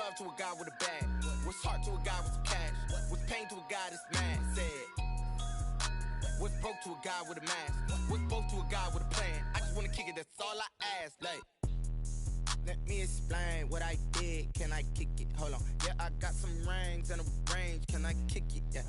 love to a guy with a bag? What's heart to a guy with some cash? What's pain to a guy that's mad? Said, what's broke to a guy with a mask? What's both to a guy with a plan? I just wanna kick it, that's all I ask. Like, let me explain what I did. Can I kick it? Hold on. Yeah, I got some rings and a range. Can I kick it? Yeah.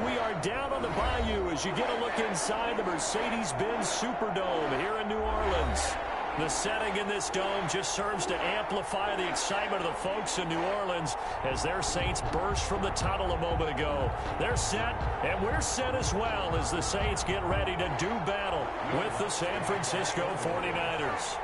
We are down on the Bayou as you get a look inside the Mercedes-Benz Superdome here in New Orleans. The setting in this dome just serves to amplify the excitement of the folks in New Orleans as their Saints burst from the tunnel a moment ago. They're set, and we're set as well as the Saints get ready to do battle with the San Francisco 49ers.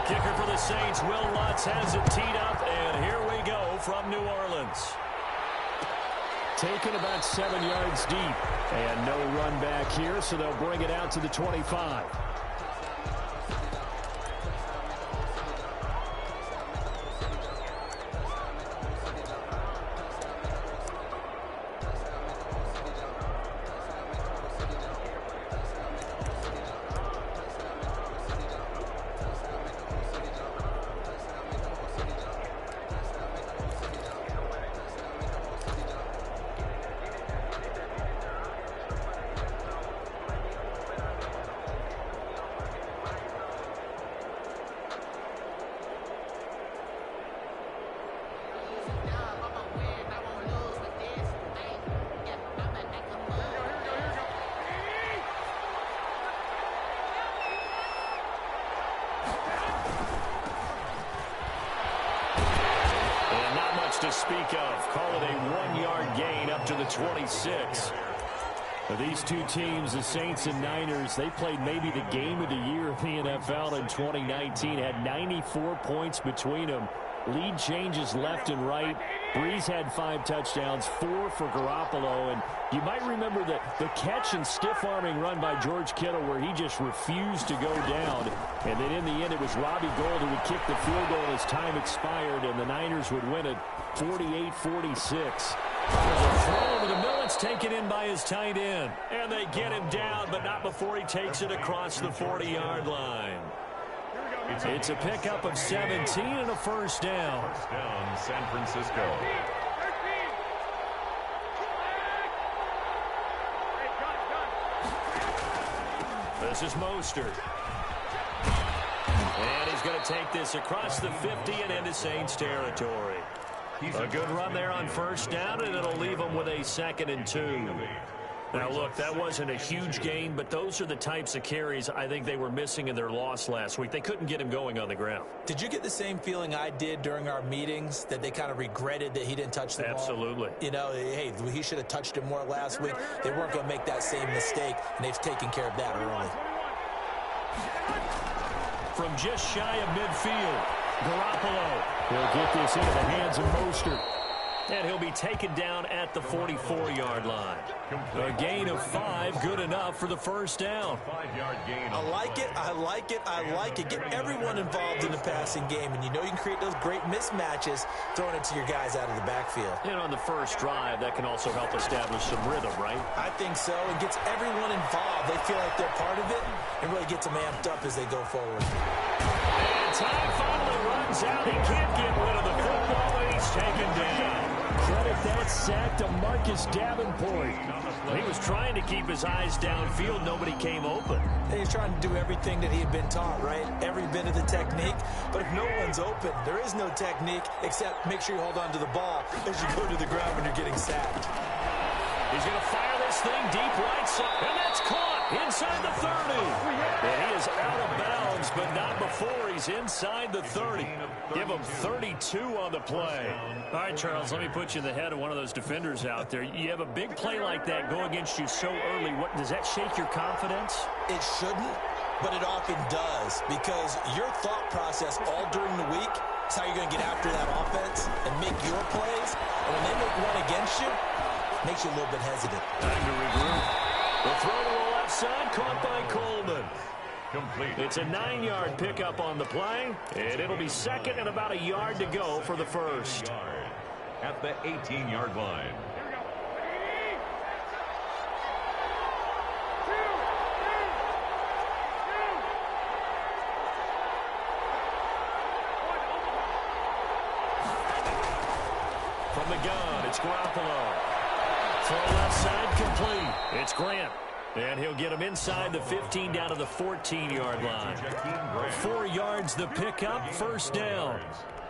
Kicker for the Saints, Will Lutz has it teed up, and here we go from New Orleans. Taken about 7 yards deep, and no run back here, so they'll bring it out to the 25. To speak of. Call it a 1-yard gain up to the 26. These two teams, the Saints and Niners, they played maybe the game of the year in the NFL in 2019. Had 94 points between them. Lead changes left and right. Breeze had 5 touchdowns, 4 for Garoppolo. And you might remember the catch and stiff-arming run by George Kittle where he just refused to go down. And then in the end, it was Robbie Gould who would kick the field goal as time expired, and the Niners would win it 48-46. The throw over the middle, it's taken in by his tight end. And they get him down, but not before he takes it across the 40-yard line. It's a pickup of 17 and a first down. First down, San Francisco. This is Mostert. And he's going to take this across the 50 and into Saints territory. A good run there on first down, and it'll leave him with a 2nd and 2. Now, look, that wasn't a huge gain, but those are the types of carries I think they were missing in their loss last week. They couldn't get him going on the ground. Did you get the same feeling I did during our meetings, that they kind of regretted that he didn't touch the ball? Absolutely. You know, hey, he should have touched him more last week. They weren't going to make that same mistake, and they've taken care of that early. From just shy of midfield, Garoppolo. He'll get this into the hands of Mostert. And he'll be taken down at the 44-yard line. A gain of 5, good enough for the first down. 5-yard gain. I like it, I like it, I like it. Get everyone involved in the passing game, and you know you can create those great mismatches throwing it to your guys out of the backfield. And on the first drive, that can also help establish some rhythm, right? I think so. It gets everyone involved. They feel like they're part of it, and really gets them amped up as they go forward. And time finally runs out. He can't get rid of the football, and he's taken down. Credit that sack to Marcus Davenport. He was trying to keep his eyes downfield. Nobody came open. He's trying to do everything that he had been taught, right? Every bit of the technique. But if no one's open, there is no technique except make sure you hold on to the ball as you go to the ground when you're getting sacked. He's going to fire this thing deep right side, and that's caught inside the 30. And he is out of bounds, but not before he's inside the 30. Give him 32 on the play. All right, Charles, let me put you in the head of one of those defenders out there. You have a big play like that go against you so early. What does that shake your confidence? It shouldn't, but it often does, because your thought process all during the week is how you're going to get after that offense and make your plays. And when they make one against you, makes you a little bit hesitant. Time to regroup. The throw to the left side, caught by Coleman. Complete. It's a 9-yard pickup on the play, and it'll be second and about a yard to go for the first. At the 18-yard line. From the gun, it's Garoppolo. Throw left side, complete. It's Grant. And he'll get him inside the 15 down to the 14-yard line. 4 yards the pickup, first down.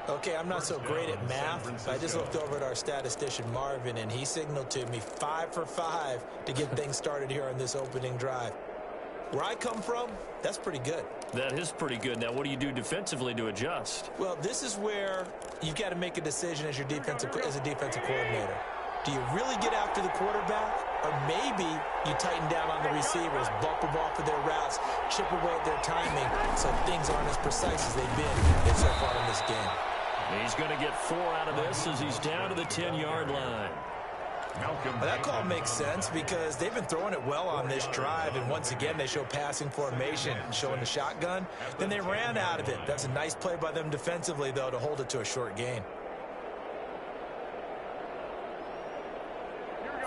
Okay, I'm not so great at math. I just looked over at our statistician, Marvin, and he signaled to me 5 for 5 to get things started here on this opening drive. Where I come from, that's pretty good. That is pretty good. Now, what do you do defensively to adjust? Well, this is where you've got to make a decision as a defensive coordinator. Do you really get after the quarterback, or maybe you tighten down on the receivers, bump them off of their routes, chip away at their timing so things aren't as precise as they've been so far in this game? He's going to get 4 out of this as he's down to the 10-yard line. Well, that call makes sense because they've been throwing it well on this drive, and once again they show passing formation, showing the shotgun. Then they ran out of it. That's a nice play by them defensively, though, to hold it to a short gain.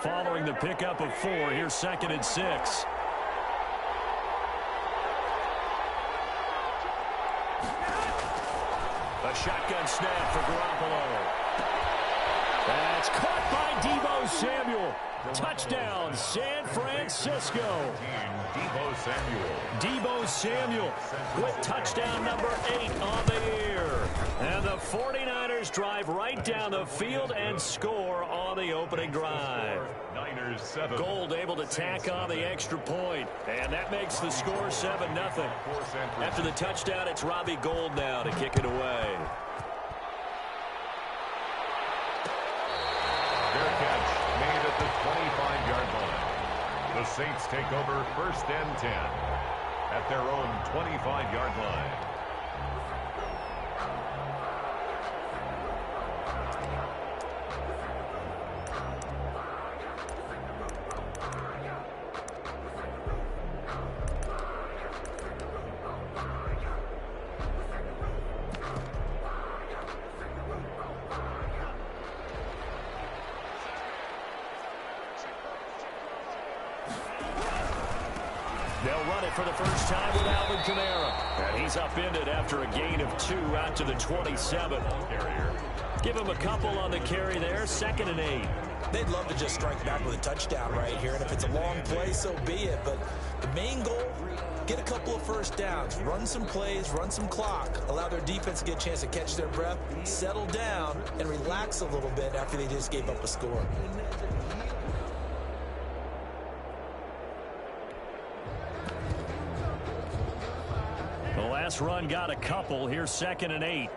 Following the pickup of 4, here's 2nd and 6. A shotgun snap for Garoppolo. That's caught by Deebo Samuel. Touchdown, San Francisco. Deebo Samuel with touchdown number 8 on the year. And the 49ers drive right down the field and score on the opening drive. Gold able to tack on the extra point, and that makes the score 7-0. After the touchdown, it's Robbie Gould now to kick it away. Fair catch made at the 25-yard line. The Saints take over 1st and 10 at their own 25-yard line. They'll run it for the first time with Alvin Kamara. And he's upended after a gain of 2 out to the 27. Give him a couple on the carry there, 2nd and 8. They'd love to just strike back with a touchdown right here, and if it's a long play, so be it. But the main goal, get a couple of first downs, run some plays, run some clock, allow their defense to get a chance to catch their breath, settle down, and relax a little bit after they just gave up a score. The last run got a couple. Here's 2nd and 8.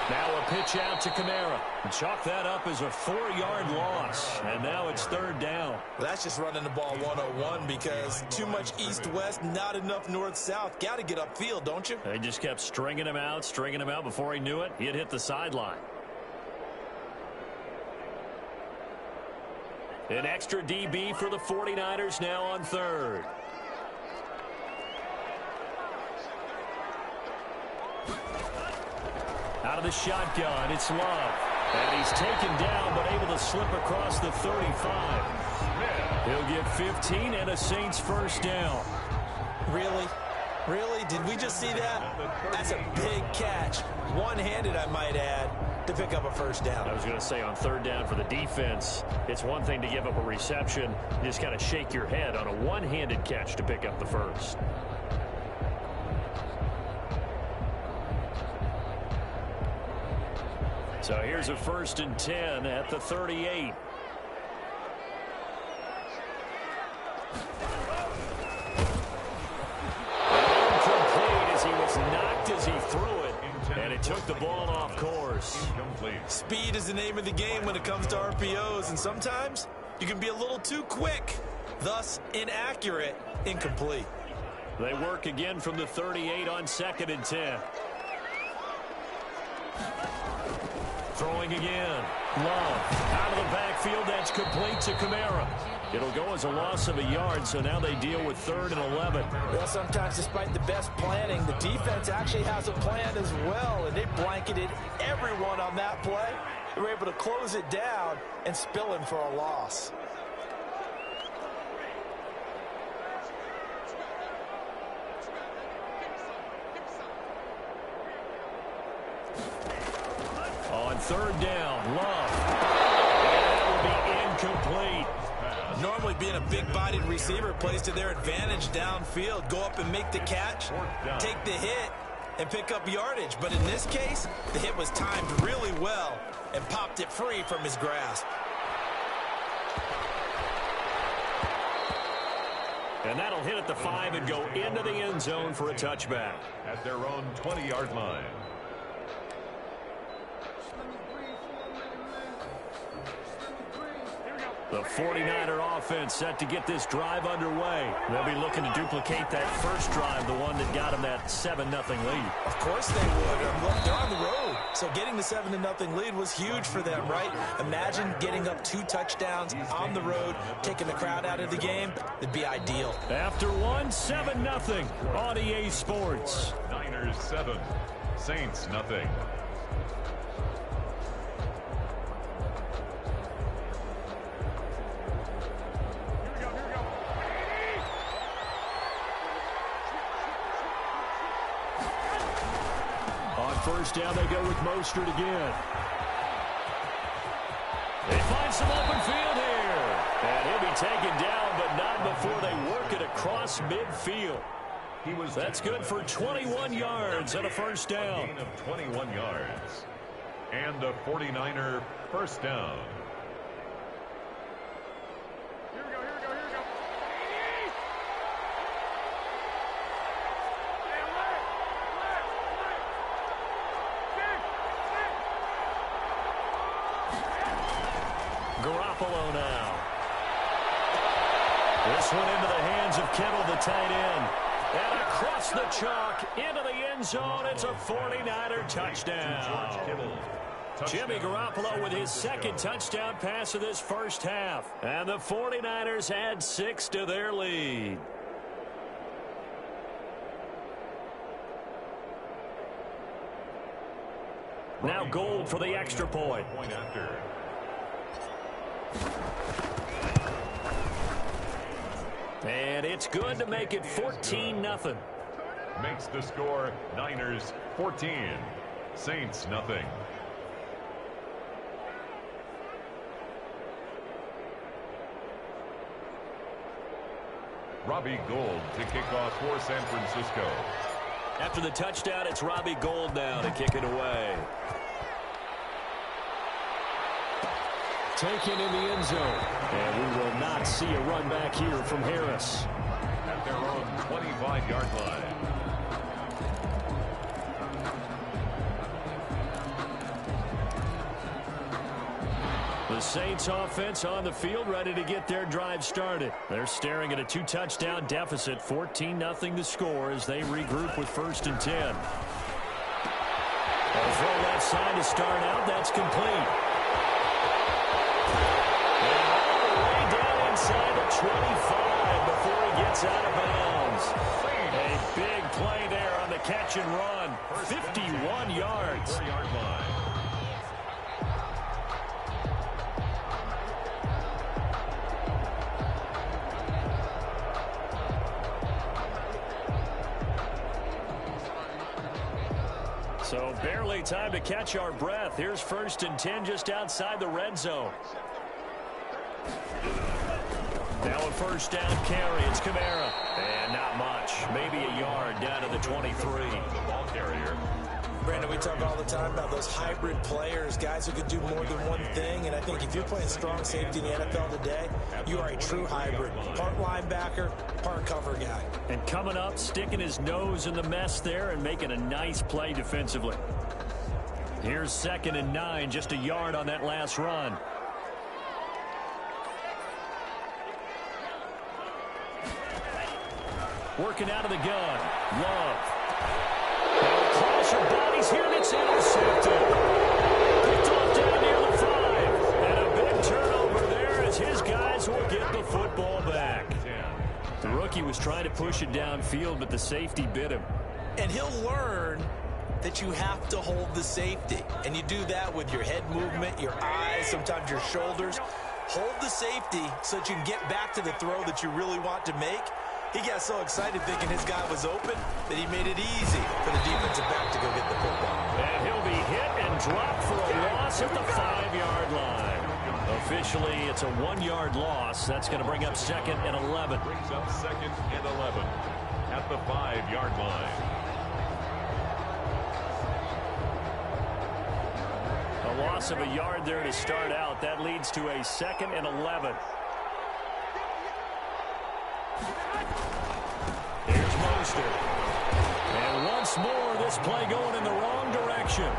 Now a pitch out to Kamara. Chalk that up as a 4-yard loss. And now it's 3rd down. Well, that's just running the ball 101 because too much east-west, not enough north-south. Got to get upfield, don't you? They just kept stringing him out. Before he knew it, he had hit the sideline. An extra DB for the 49ers now on 3rd. Out of the shotgun, it's Love. And he's taken down, but able to slip across the 35. He'll get 15 and a Saints first down. Really? Really? Did we just see that? That's a big catch. One-handed, I might add, to pick up a first down. I was going to say on 3rd down for the defense, it's one thing to give up a reception. You just got to shake your head on a one-handed catch to pick up the first. So here's a 1st and 10 at the 38. Incomplete as he was knocked as he threw it. And it took the ball off course. Speed is the name of the game when it comes to RPOs, and sometimes you can be a little too quick, thus inaccurate, incomplete. They work again from the 38 on 2nd and 10. Throwing again. Love. Out of the backfield. That's complete to Kamara. It'll go as a loss of a yard, so now they deal with 3rd and 11. Well, sometimes despite the best planning, the defense actually has a plan as well, and they blanketed everyone on that play. They were able to close it down and spill him for a loss. On 3rd down, Love. And that will be incomplete. Normally being a big-bodied receiver plays to their advantage downfield. Go up and make the catch, take the hit, and pick up yardage. But in this case, the hit was timed really well and popped it free from his grasp. And that'll hit at the 5 and go into the end zone for a touchback. At their own 20-yard line. The 49er offense set to get this drive underway. They'll be looking to duplicate that first drive, the one that got them that 7-0 lead. Of course they would. They're on the road. So getting the 7-0 lead was huge for them, right? Imagine getting up 2 touchdowns on the road, taking the crowd out of the game. It'd be ideal. After one, 7-0 on EA Sports. Niners 7, Saints nothing. First down, they go with Mostert again. They find some open field here. And he'll be taken down, but not before they work it across midfield. That's good for 21 yards and a first down. A gain of 21 yards. And a 49er first down. Garoppolo now. This one into the hands of Kittle, the tight end. And across the chalk, into the end zone. It's a 49er touchdown. Jimmy Garoppolo with his second touchdown pass of this first half. And the 49ers add 6 to their lead. Now Gold for the extra point. Point after. And it's good to make it 14-0. Makes the score Niners 14, Saints nothing. Robbie Gould to kick off for San Francisco. After the touchdown, it's Robbie Gould now to kick it away. Taken in the end zone. And we will not see a run back here from Harris. At their own 25-yard line. The Saints offense on the field, ready to get their drive started. They're staring at a 2-touchdown deficit, 14-0 to score as they regroup with 1st and 10. They'll throw left side to start out. That's complete. And all the way down inside the 25 before he gets out of bounds. A big play there on the catch and run. 51 yards. 30-yard line. So barely time to catch our breath. Here's 1st and 10 just outside the red zone. Now a first down carry. It's Kamara. And not much. Maybe a yard down to the 23. The ball carrier. Brandon, we talk all the time about those hybrid players, guys who could do more than one thing. And I think if you're playing strong safety in the NFL today, you are a true hybrid. Part linebacker, part cover guy. And coming up, sticking his nose in the mess there and making a nice play defensively. Here's 2nd and 9, just a yard on that last run. Working out of the gun. Love. Across her bodies here, and it's intercepted. Picked off will get the football back. The rookie was trying to push it downfield, but the safety bit him. And he'll learn that you have to hold the safety. And you do that with your head movement, your eyes, sometimes your shoulders. Hold the safety so that you can get back to the throw that you really want to make. He got so excited thinking his guy was open that he made it easy for the defensive back to go get the football. And he'll be hit and dropped for a loss at the 5-yard line. Officially, it's a 1-yard loss. That's going to bring up 2nd and 11. Brings up 2nd and 11 at the 5-yard line. A loss of a yard there to start out. That leads to a 2nd and 11. Here's Mostert. And once more, this play going in the wrong direction.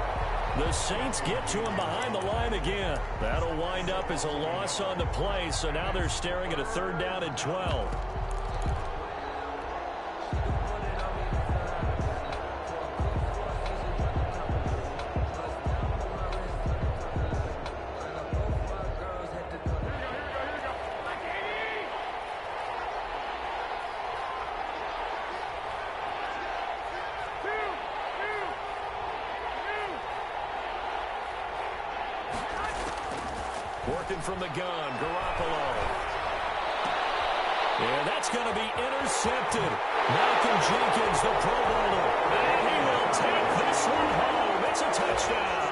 The Saints get to him behind the line again. That'll wind up as a loss on the play, so now they're staring at a 3rd down and 12. Working from the gun, Garoppolo. And that's going to be intercepted. Malcolm Jenkins, the Pro Bowler. And he will take this one home. It's a touchdown.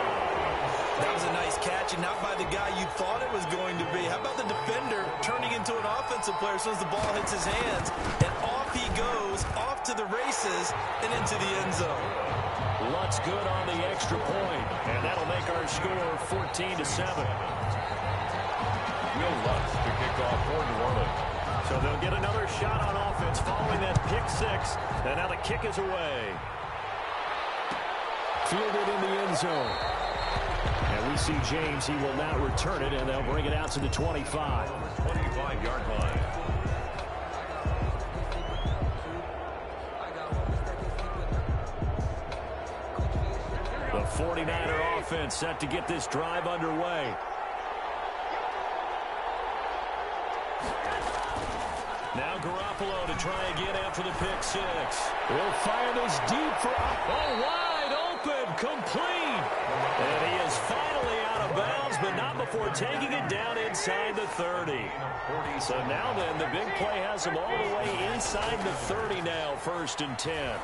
That was a nice catch, and not by the guy you thought it was going to be. How about the defender turning into an offensive player as soon as the ball hits his hands, and off he goes, off to the races, and into the end zone. Lutz good on the extra point, and that'll make our score 14-7. Will Lutz to kick off for New Orleans. So they'll get another shot on offense following that pick 6, and now the kick is away. Fielded in the end zone. And we see James, he will not return it, and they'll bring it out to the 25. 25-yard line. The 49er offense set to get this drive underway. Now Garoppolo to try again after the pick 6. He'll fire this deep for wide open, complete. And he is finally out of bounds, but not before taking it down inside the 30. So now then, the big play has him all the way inside the 30 now, 1st and 10.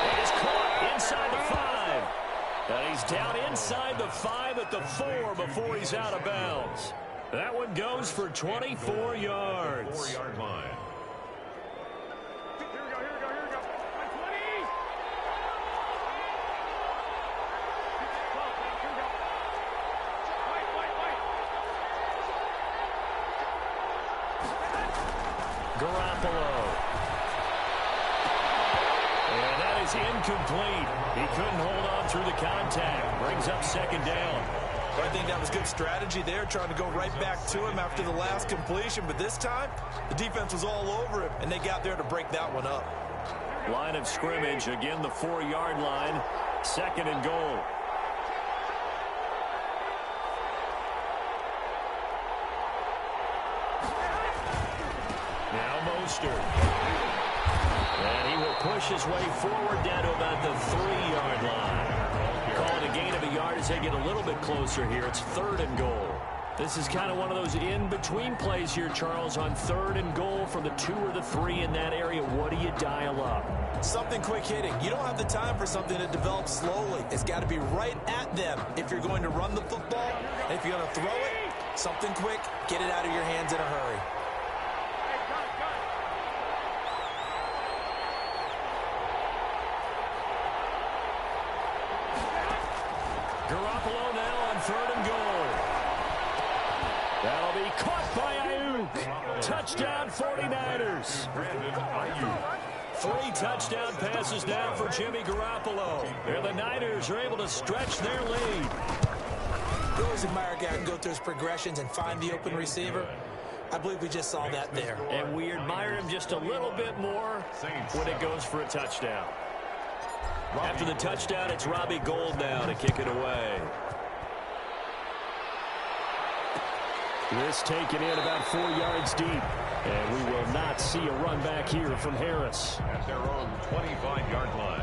He is caught inside the 5. And he's down inside the 5 at the 4 before he's out of bounds. That one goes for 24 yards. 4-yard line. Here we go. 120. Garoppolo. And that is incomplete. He couldn't hold on through the contact. Brings up 2nd down. I think that was good strategy there, trying to go right back to him after the last completion. But this time, the defense was all over him, and they got there to break that one up. Line of scrimmage, again the 4-yard line, 2nd and goal. Now Mostert. And he will push his way forward down to about the 3-yard line. Calling a gain of a yard as they get a little bit closer here. It's 3rd and goal. This is kind of one of those in-between plays here, Charles, on 3rd and goal from the 2 or the 3 in that area. What do you dial up? Something quick hitting. You don't have the time for something that develops slowly. It's got to be right at them if you're going to run the football. And if you're going to throw it, something quick, get it out of your hands in a hurry. Garoppolo now on 3rd and goal. That'll be caught by Ayuk. Touchdown 49ers. 3 touchdown passes now for Jimmy Garoppolo. And the Niners are able to stretch their lead. We always admire a guy who can go through his progressions and find the open receiver. I believe we just saw that there. And we admire him just a little bit more when it goes for a touchdown. After the touchdown, it's Robbie Gould now to kick it away. This taken in about 4 yards deep. And we will not see a run back here from Harris. At their own 25-yard line.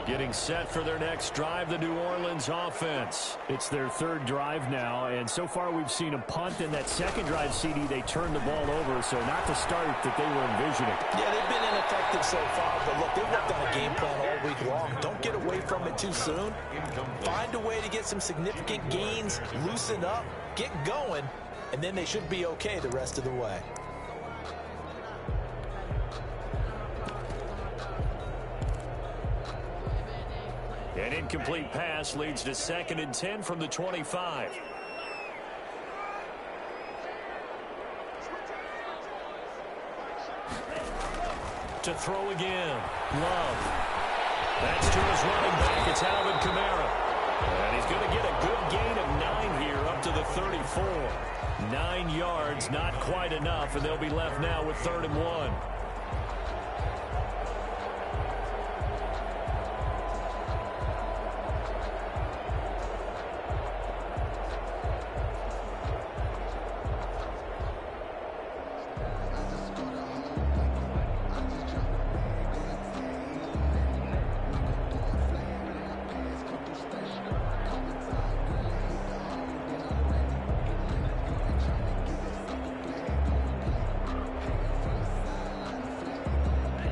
Getting set for their next drive, the New Orleans offense. It's their third drive now, and so far we've seen a punt. In that second drive, CD, they turned the ball over, so not the start that they were envisioning. Yeah, they've been ineffective so far, but look, they've worked on a game plan all week long. Don't get away from it too soon. Find a way to get some significant gains, loosen up, get going, and then they should be okay the rest of the way. An incomplete pass leads to 2nd and 10 from the 25. To throw again. Love. That's to his running back. It's Alvin Kamara. And he's going to get a good gain of 9 here up to the 34. 9 yards, not quite enough, and they'll be left now with 3rd and 1.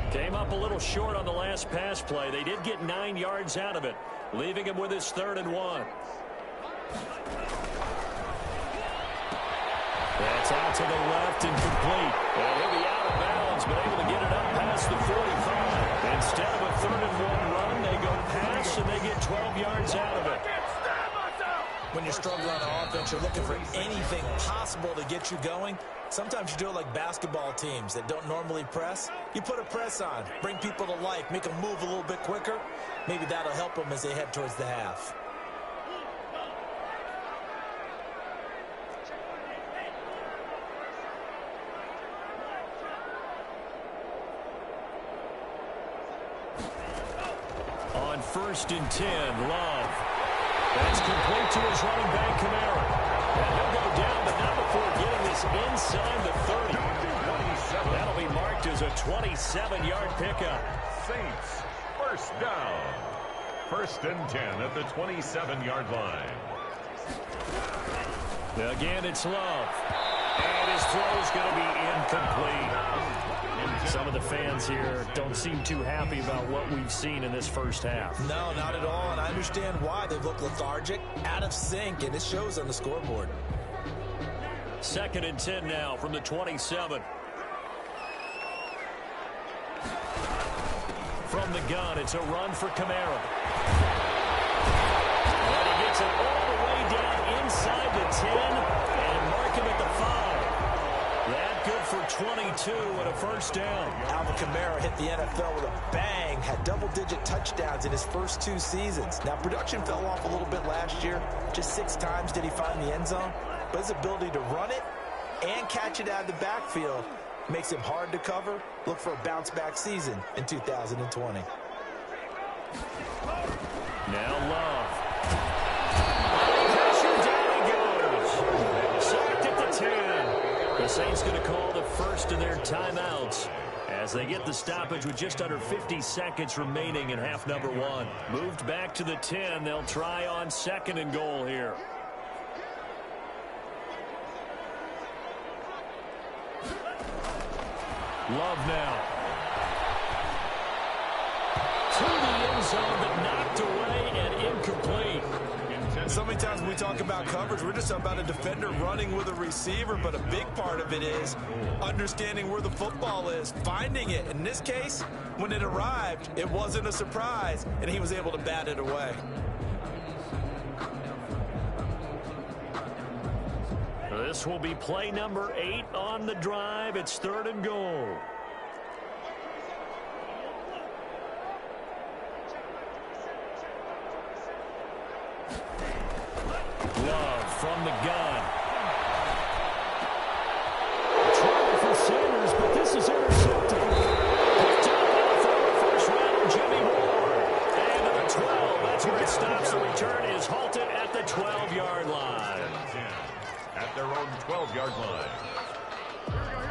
Came up a little short on the last pass play. They did get 9 yards out of it, leaving him with his 3rd and 1. That's out to the left and complete. And he'll be out of bounds, but able to get it up past the 45. Instead of a 3rd and 1 run, they go pass, and they get 12 yards out of it. When you're struggling on offense, you're looking for anything possible to get you going. Sometimes you do it like basketball teams that don't normally press. You put a press on, bring people to life, make them move a little bit quicker. Maybe that'll help them as they head towards the half. On 1st and 10, Love. That's complete to his running back, Kamara. And he'll go down, but not before getting this inside the 30. That'll be marked as a 27-yard pickup. Saints, first down. 1st and 10 at the 27-yard line. Again, it's Love. And his throw's going to be incomplete. Some of the fans here don't seem too happy about what we've seen in this first half. No, not at all, and I understand why. They look lethargic, out of sync, and it shows on the scoreboard. 2nd and 10 now from the 27. From the gun, it's a run for Kamara. And he gets it all the way down inside the 10 and mark him at the 5. That good for 22 and a first down. Alvin Kamara hit the NFL with a bang, had double-digit touchdowns in his first 2 seasons. Now, production fell off a little bit last year. Just 6 times did he find the end zone. But his ability to run it and catch it out of the backfield makes him hard to cover. Look for a bounce-back season in 2020. Now Love. Pressure down he goes. Sacked at the 10. The Saints going to call the first of their timeouts as they get the stoppage with just under 50 seconds remaining in half number 1. Moved back to the 10. They'll try on 2nd and goal here. Love now. To the end zone, but knocked away and incomplete. So many times when we talk about coverage, we're just about a defender running with a receiver, but a big part of it is understanding where the football is, finding it. In this case, when it arrived, it wasn't a surprise, and he was able to bat it away. This will be play number 8 on the drive. It's 3rd and goal. Love from the gun.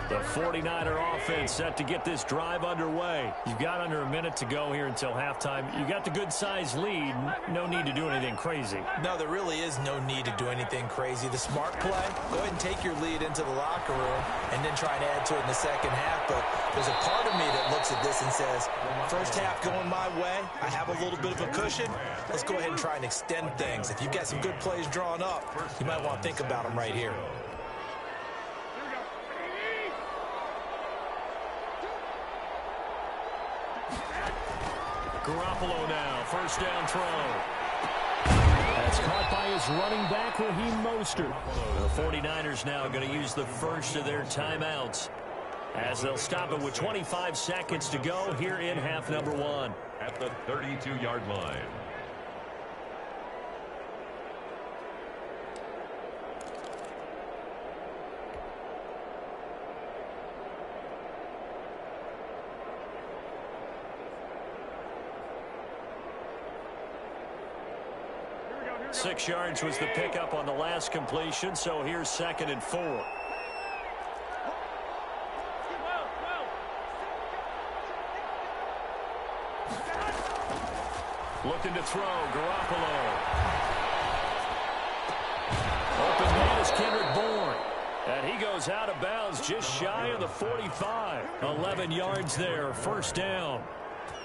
The 49er offense set to get this drive underway. You've got under a minute to go here until halftime. You got the good-sized lead. No need to do anything crazy. No, there really is no need to do anything crazy. The smart play, go ahead and take your lead into the locker room and then try and add to it in the second half. But there's a part of me that looks at this and says, first half going my way, I have a little bit of a cushion. Let's go ahead and try and extend things. If you've got some good plays drawn up, you might want to think about them right here. Garoppolo now, first down throw. That's caught by his running back, Raheem Mostert. The 49ers now going to use the first of their timeouts as they'll stop it with 25 seconds to go here in half number one. At the 32-yard line. Here we go. 6 yards was the pickup on the last completion, so here's 2nd and 4. Looking to throw, Garoppolo. Open man is Kendrick Bourne. And he goes out of bounds just shy of the 45. 11 yards there, first down.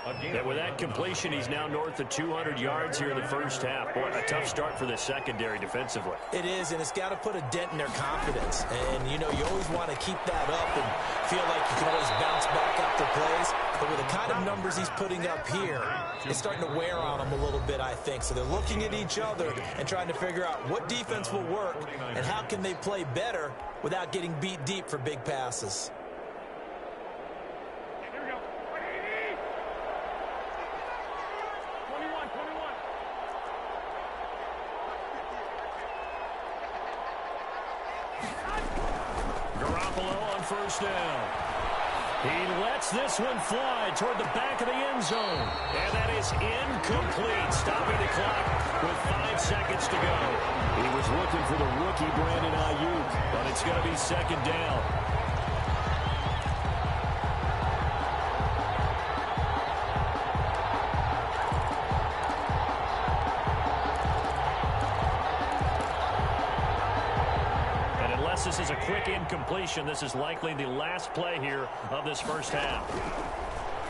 And with that completion, he's now north of 200 yards here in the first half. Boy, a tough start for the secondary defensively. It is, and it's got to put a dent in their confidence. And, you know, you always want to keep that up and feel like you can always bounce back after plays. But with the kind of numbers he's putting up here, it's starting to wear on them a little bit, I think. So they're looking at each other and trying to figure out what defense will work and how can they play better without getting beat deep for big passes. Here we go. 21. Garoppolo on first down. He lets this one fly toward the back of the end zone. And that is incomplete, stopping the clock with 5 seconds to go. He was looking for the rookie Brandon Ayuk, But it's going to be 2nd down. This is a quick incompletion. This is likely the last play here of this first half.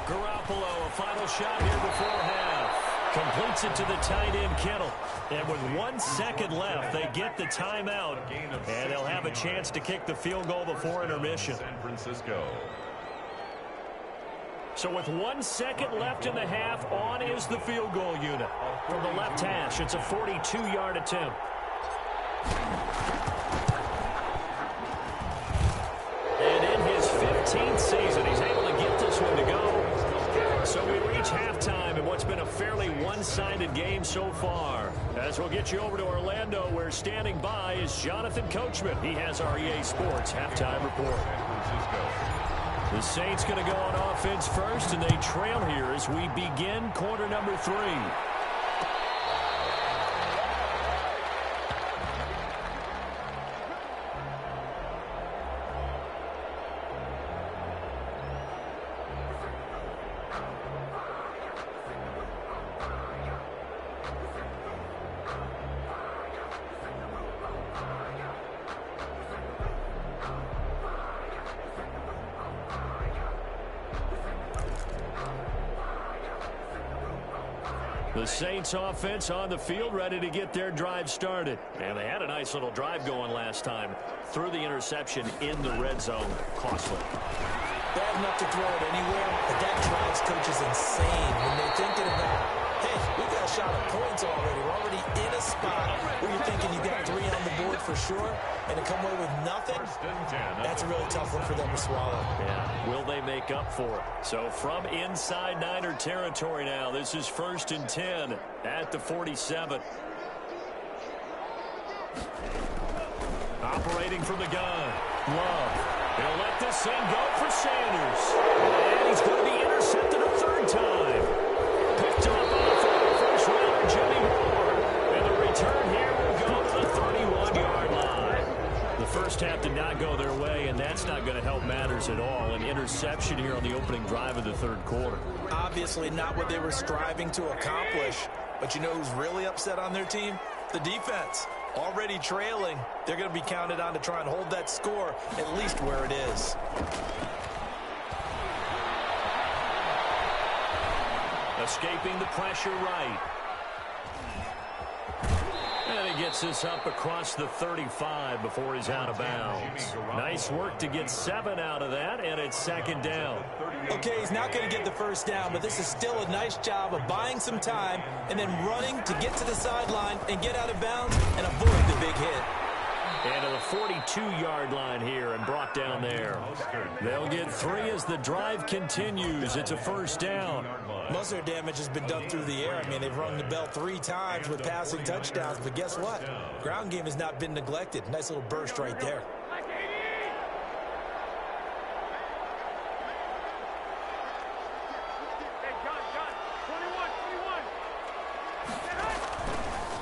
Garoppolo, a final shot here before half. Completes it to the tight end, Kittle. And with 1 second left, they get the timeout. And they'll have a chance to kick the field goal before intermission. San Francisco. So with 1 second left in the half, on is the field goal unit. From the left hash, it's a 42-yard attempt. And in his 15th season, he's able to get this one to go. So we reach halftime in what's been a fairly one-sided game so far. As we'll get you over to Orlando, where standing by is Jonathan Coachman. He has our EA Sports halftime report. The Saints going to go on offense first, and they trail here as we begin quarter number 3. The Saints offense on the field, ready to get their drive started. And they had a nice little drive going last time. Threw the interception in the red zone. Costly. Bad enough to throw it anywhere, but that drives coaches insane when they're thinking about, hey, we got a shot at points already. We're already in a spot where you're thinking you got 3 on the board for sure, and to come away with nothing, that's a really tough one for them to swallow. Yeah, will they make up for it? So from inside Niner territory now, this is 1st and 10 at the 47. Operating from the gun, Love. He'll let this thing go for Sanders. And he's going to be intercepted a 3rd time. Picked up off of first rounder Jimmy Ward. And the return here will go to the 31-yard line. The first first half did not go their way, and that's not going to help matters at all. An interception here on the opening drive of the third quarter. Obviously not what they were striving to accomplish. But you know who's really upset on their team? The defense. Already trailing. They're going to be counted on to try and hold that score at least where it is. Escaping the pressure right. And he gets this up across the 35 before he's out of bounds. Nice work to get 7 out of that, and it's second down. Okay, he's not going to get the first down, but this is still a nice job of buying some time and then running to get to the sideline and get out of bounds and avoid the big hit. And to the 42-yard line here and brought down there. They'll get 3 as the drive continues. It's a first down. Most of their damage has been done through the air. I mean, they've rung the bell 3 times with passing touchdowns, but guess what? Ground game has not been neglected. Nice little burst right there.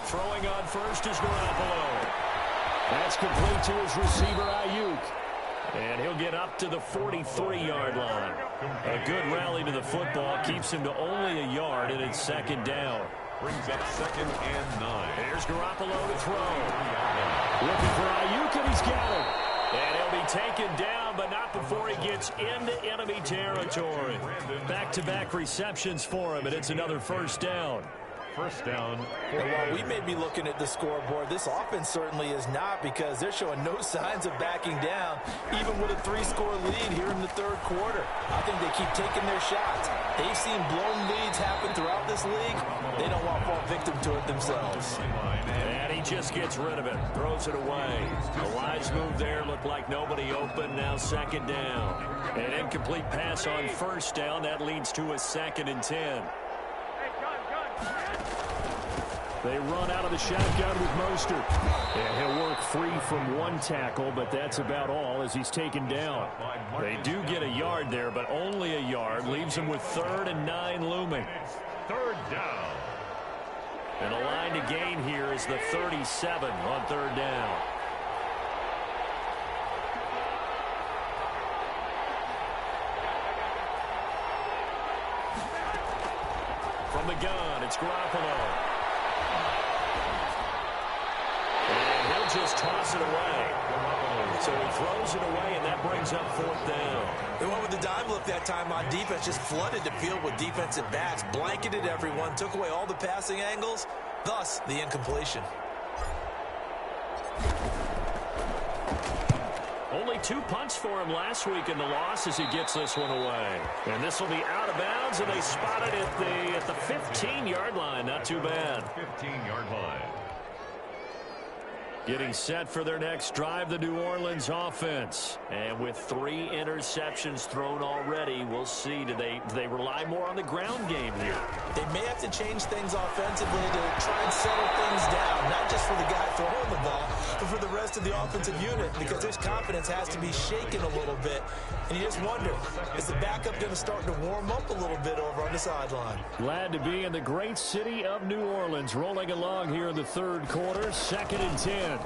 Throwing on first is Garoppolo. That's complete to his receiver, Ayuk. And he'll get up to the 43-yard line. A good rally to the football keeps him to only a yard, and it's second down. Brings up 2nd and 9. Here's Garoppolo to throw. Looking for Ayuk, and he's got him. And he'll be taken down, but not before he gets into enemy territory. Back-to-back receptions for him, and it's another first down. First down. And while we may be looking at the scoreboard, this offense certainly is not, because they're showing no signs of backing down, even with a 3-score lead here in the third quarter. I think they keep taking their shots. They've seen blown leads happen throughout this league. They don't want to fall victim to it themselves. And he just gets rid of it, throws it away. A wise move there, looked like nobody open, now second down. An incomplete pass on first down, that leads to a 2nd and 10. They run out of the shotgun with Mostert. And he'll work free from 1 tackle, but that's about all as he's taken down. They do get a yard there, but only a yard. Leaves him with 3rd and 9 looming. Third down. And a line to gain here is the 37 on 3rd down. From the gun, it's Garoppolo. Just toss it away. So he throws it away, and that brings up 4th down. They went with the dime look that time on defense, just flooded the field with defensive backs, blanketed everyone, took away all the passing angles, thus the incompletion. Only 2 punts for him last week in the loss as he gets this one away. And this will be out of bounds, and they spot it at the 15-yard line. Not too bad. 15-yard line. Getting set for their next drive, the New Orleans offense. And with 3 interceptions thrown already, we'll see. Do they rely more on the ground game here? They may have to change things offensively to try and settle things down, not just for the guy throwing the ball, but for the rest of the offensive unit, because his confidence has to be shaken a little bit. And you just wonder, is the backup going to start to warm up a little bit over on the sideline? Glad to be in the great city of New Orleans, rolling along here in the third quarter, 2nd and 10. And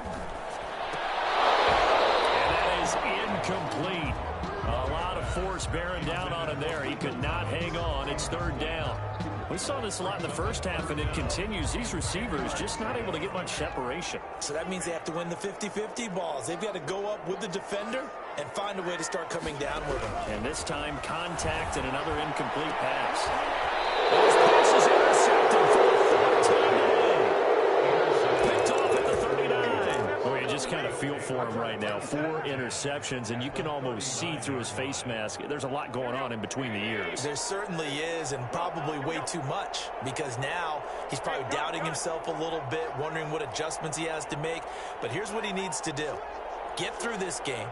that is incomplete. A lot of force bearing down on him there. He could not hang on. It's 3rd down. We saw this a lot in the first half, and it continues. These receivers just not able to get much separation. So that means they have to win the 50-50 balls. They've got to go up with the defender and find a way to start coming down with him. And this time, contact and another incomplete pass. This pass is intercepted for the 4th time today. Picked off at the 39. Boy, you just kind of feel for him right now. 4 interceptions, and you can almost see through his face mask. There's a lot going on in between the ears. There certainly is, and probably way too much, because now he's probably doubting himself a little bit, wondering what adjustments he has to make. But here's what he needs to do. Get through this game.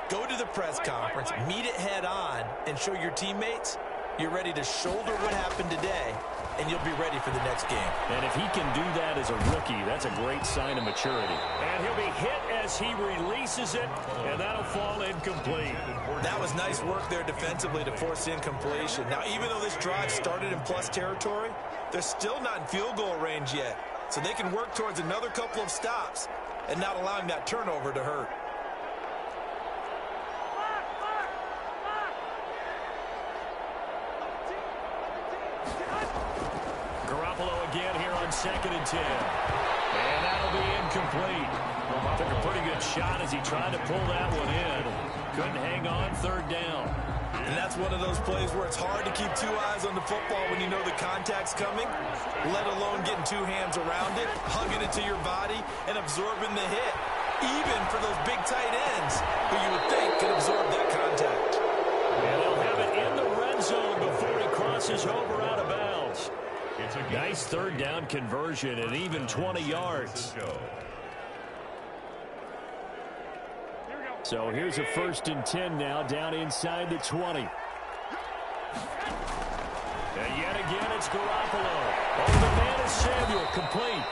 Go to the press conference, meet it head on, and show your teammates you're ready to shoulder what happened today, and you'll be ready for the next game. And if he can do that as a rookie, that's a great sign of maturity. And he'll be hit as he releases it, and that'll fall incomplete. That was nice work there defensively to force the incompletion. Now, even though this drive started in plus territory, they're still not in field goal range yet. So they can work towards another couple of stops and not allowing that turnover to hurt. 2nd and 10. And that'll be incomplete. Took a pretty good shot as he tried to pull that one in. Couldn't hang on, 3rd down. And that's one of those plays where it's hard to keep 2 eyes on the football when you know the contact's coming, let alone getting 2 hands around it, hugging it to your body, and absorbing the hit, even for those big tight ends who you would think could absorb that contact. And they'll have it in the red zone before he crosses over out of bounds. Nice 3rd down conversion and even 20 yards. So here's a 1st and 10 now down inside the 20. And yet again it's Garoppolo. Oh, the man is Samuel, complete.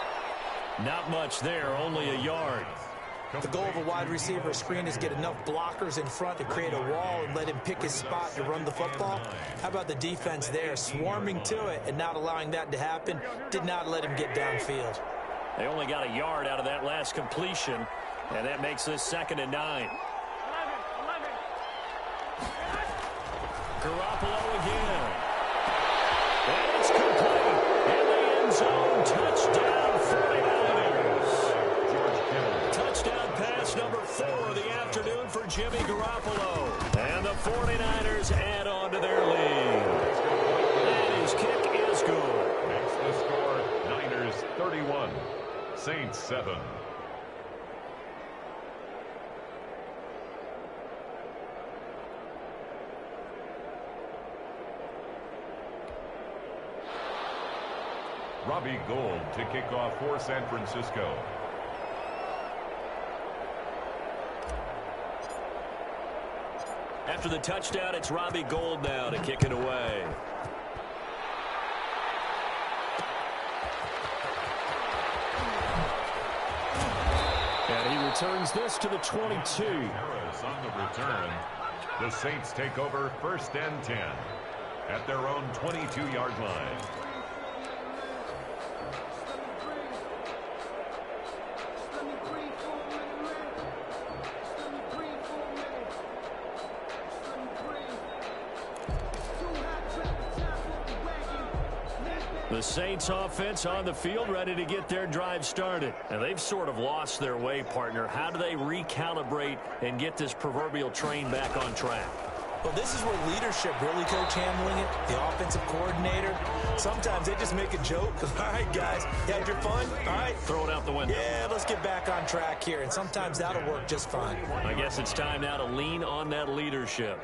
Not much there, only a yard. The goal of a wide receiver screen is get enough blockers in front to create a wall and let him pick his spot to run the football. How about the defense there, swarming to it and not allowing that to happen? Did not let him get downfield. They only got a yard out of that last completion, and that makes this 2nd and 9. 11. Garoppolo again. And it's complete. In the end zone, touchdown 49ers. Touchdown pass number 4 of the afternoon for Jimmy Garoppolo. And the 49ers add on to their lead. And his kick is good. Makes the score Niners 31, Saints 7. Robbie Gould to kick off for San Francisco. After the touchdown, it's Robbie Gould now to kick it away. And he returns this to the 22. Harris on the return. The Saints take over 1st and 10 at their own 22-yard line. The Saints offense on the field ready to get their drive started. And they've sort of lost their way, partner. How do they recalibrate and get this proverbial train back on track? Well, this is where leadership really, coach, handling it, the offensive coordinator. Sometimes they just make a joke. All right, guys, you had your fun? All right. Throw it out the window. Yeah, let's get back on track here. And sometimes that'll work just fine. I guess it's time now to lean on that leadership.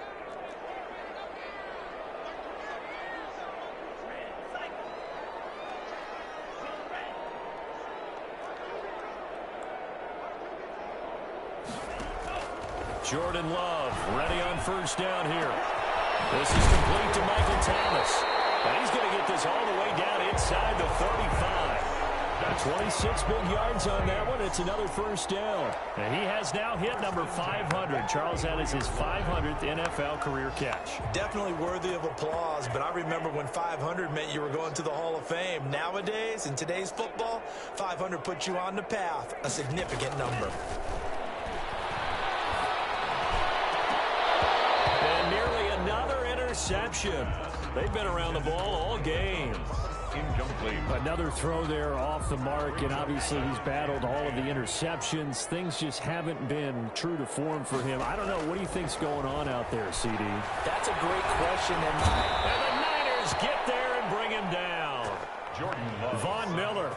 Jordan Love ready on 1st down here. This is complete to Michael Thomas. And he's going to get this all the way down inside the 35. Got 26 big yards on that one. It's another 1st down. And he has now hit number 500. Charles, that is his 500th NFL career catch. Definitely worthy of applause, but I remember when 500 meant you were going to the Hall of Fame. Nowadays, in today's football, 500 puts you on the path, a significant number. Interception. They've been around the ball all game. Incomplete. Another throw there off the mark, and obviously he's battled all of the interceptions. Things just haven't been true to form for him. I don't know. What do you think's going on out there, CD? That's a great question. And the Niners get there and bring him down. Jordan Love. Von Miller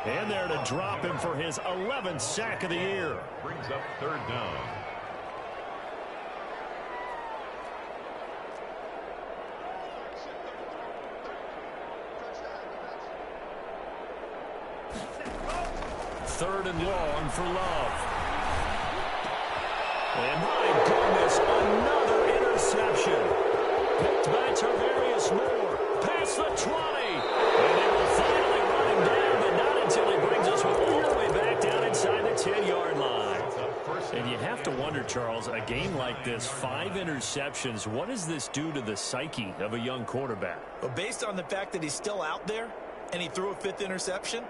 in there to drop him for his 11th sack of the year. Brings up 3rd down. Third and long for Love. And my goodness, another interception. Picked by Tarvarius Moore. Past the 20. And they will finally run him down, but not until he brings us all the way back down inside the 10-yard line. And you have to wonder, Charles, a game like this, 5 interceptions, what does this do to the psyche of a young quarterback? Well, based on the fact that he's still out there and he threw a 5th interception,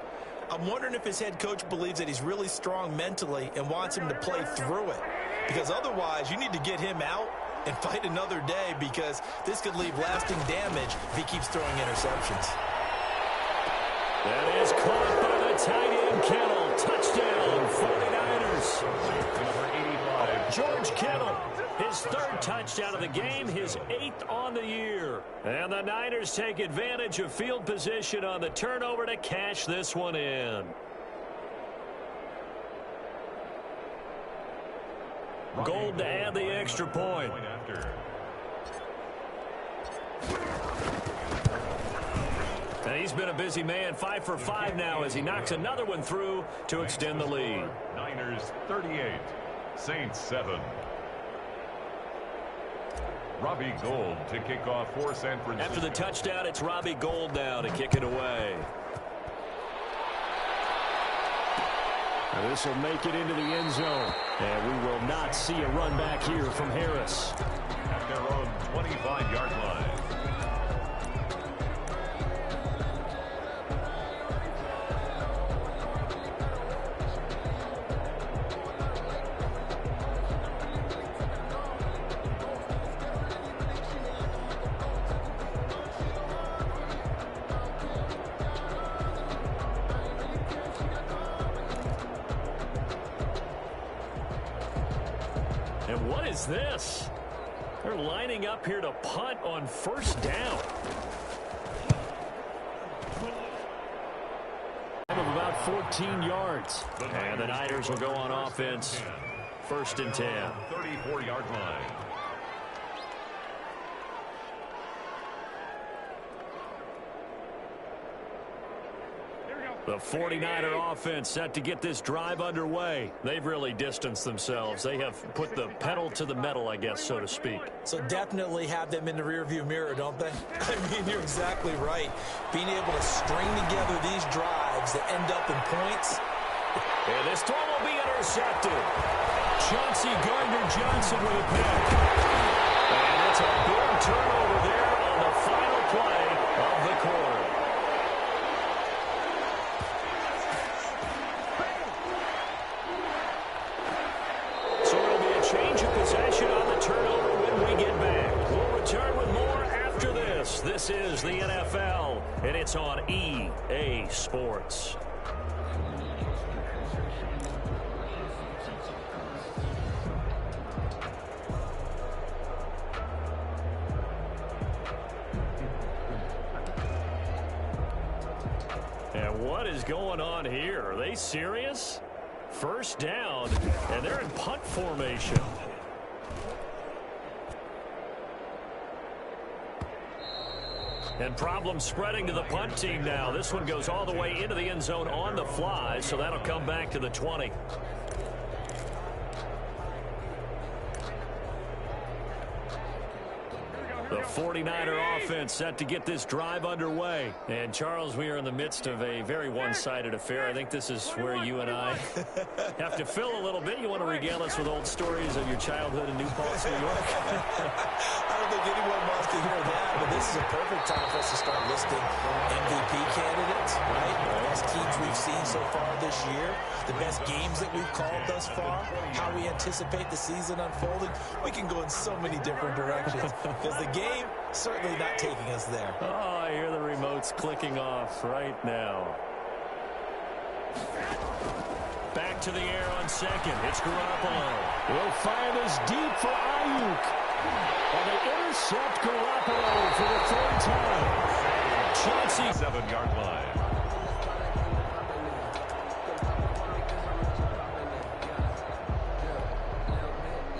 I'm wondering if his head coach believes that he's really strong mentally and wants him to play through it. Because otherwise, you need to get him out and fight another day, because this could leave lasting damage if he keeps throwing interceptions. That is caught by the tight end, Kittle. Touchdown, 49ers. Number 85. George Kittle, his third touchdown of the game, his 8th on the year. And the Niners take advantage of field position on the turnover to cash this one in. Gold to add the extra point. And he's been a busy man, 5 for 5 now as he knocks another one through to extend the lead. Niners 38, Saints 7. Robbie Gould to kick off for San Francisco. After the touchdown, it's Robbie Gould now to kick it away. This will make it into the end zone. And we will not see a run back here from Harris. At their own 25-yard line. And what is this? They're lining up here to punt on first down. Of about 14 yards. And the Niners will go on offense. First and 10. 34-yard line. The 49er offense set to get this drive underway. They've really distanced themselves. They have put the pedal to the metal, I guess, so to speak. So definitely have them in the rearview mirror, don't they? I mean, you're exactly right. Being able to string together these drives that end up in points. And this throw will be intercepted. Chauncey Gardner-Johnson with a pick. And it's a big turnover there on the final play of the quarter. Change of possession on the turnover when we get back. We'll return with more after this. This is the NFL, and it's on EA Sports. And what is going on here? Are they serious? First down, and they're in punt formation. And problems spreading to the punt team now. This one goes all the way into the end zone on the fly, so that'll come back to the 20. The 49er offense set to get this drive underway. And, Charles, we are in the midst of a very one-sided affair. I think this is where you and I have to fill a little bit. You want to regale us with old stories of your childhood in New Paltz, New York? I don't think anyone wants to hear that, but this is a perfect time for us to start listing MVP candidates, right? The best teams we've seen so far this year, the best games that we've called thus far, how we anticipate the season unfolding. We can go in so many different directions because the game certainly not taking us there. Oh, I hear the remotes clicking off right now. Back to the air on second. It's Garoppolo. He'll fire this deep for Ayuk. And they intercept Garoppolo for the third time. Chauncey. 7-yard line.